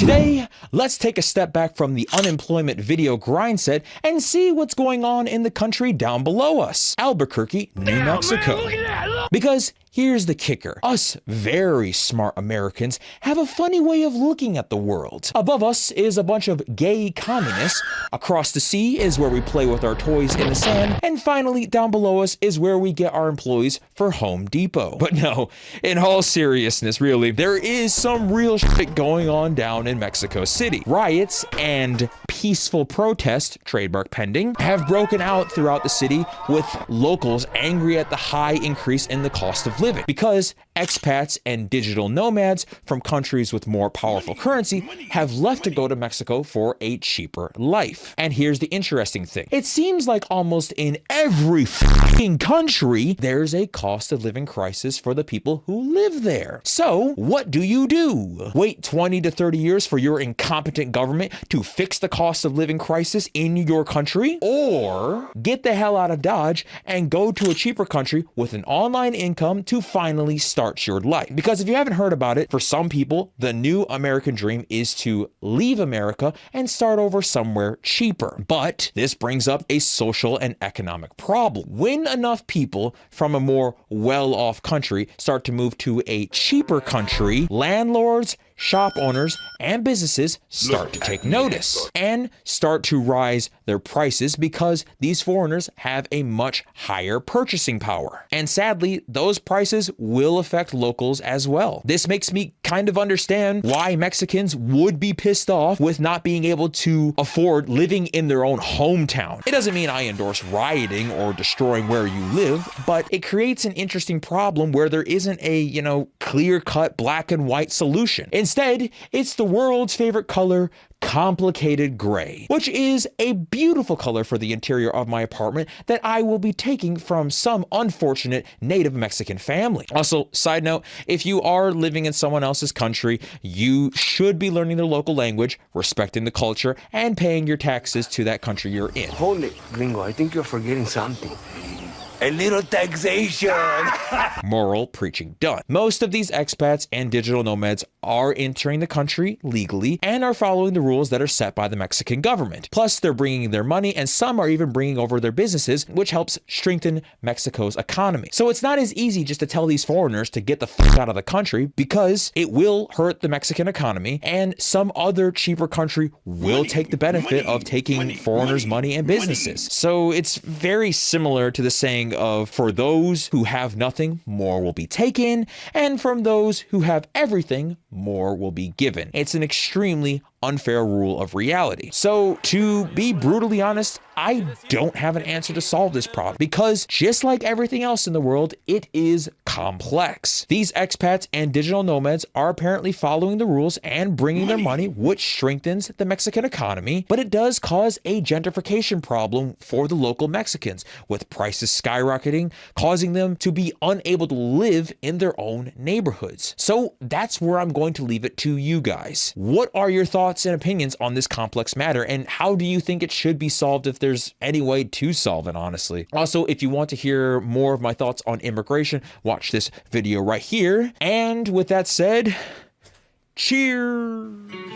Today, let's take a step back from the unemployment video grind set and see what's going on in the country down below us, Albuquerque, New Mexico. Because here's the kicker. Us very smart Americans have a funny way of looking at the world. Above us is a bunch of gay communists. Across the sea is where we play with our toys in the sand. And finally, down below us is where we get our employees for Home Depot. But no, in all seriousness, really, there is some real shit going on down in Mexico City. Riots and peaceful protest, trademark pending, have broken out throughout the city, with locals angry at the high increase in the cost of living, because expats and digital nomads from countries with more powerful currency have left to go to Mexico for a cheaper life. And here's the interesting thing. It seems like almost in every fucking country, there's a cost of living crisis for the people who live there. So what do you do? Wait 20 to 30 years for your incompetent government to fix the cost of living crisis in your country? Or get the hell out of Dodge and go to a cheaper country with an online income to finally start your life? Because if you haven't heard about it, for some people, the new American dream is to leave America and start over somewhere cheaper. But this brings up a social and economic problem. When enough people from a more well-off country start to move to a cheaper country, landlords, shop owners, and businesses start to take notice and start to rise their prices because these foreigners have a much higher purchasing power. And sadly, those prices will affect locals as well. This makes me kind of understand why Mexicans would be pissed off with not being able to afford living in their own hometown. It doesn't mean I endorse rioting or destroying where you live, but it creates an interesting problem where there isn't a, clear-cut black and white solution. Instead, it's the world's favorite color, complicated gray, which is a beautiful color for the interior of my apartment that I will be taking from some unfortunate native Mexican family. Also, side note, if you are living in someone else's country, you should be learning their local language, respecting the culture, and paying your taxes to that country you're in. Holy gringo, I think you're forgetting something. A little taxation. Moral preaching done. Most of these expats and digital nomads are entering the country legally and are following the rules that are set by the Mexican government. Plus, they're bringing their money, and some are even bringing over their businesses, which helps strengthen Mexico's economy. So it's not as easy just to tell these foreigners to get the fuck out of the country, because it will hurt the Mexican economy, and some other cheaper country will take the benefit of taking foreigners' money and businesses. So it's very similar to the saying of, for those who have nothing, more will be taken, and from those who have everything, more will be given. It's an extremely unfair rule of reality. So to be brutally honest, I don't have an answer to solve this problem, because just like everything else in the world, it is complex. These expats and digital nomads are apparently following the rules and bringing their money, which strengthens the Mexican economy, but it does cause a gentrification problem for the local Mexicans, with prices skyrocketing, causing them to be unable to live in their own neighborhoods. So that's where I'm going to leave it to you guys. What are your thoughts and opinions on this complex matter, and how do you think it should be solved, if there's any way to solve it, honestly? Also, if you want to hear more of my thoughts on immigration, watch this video right here. And with that said, cheers.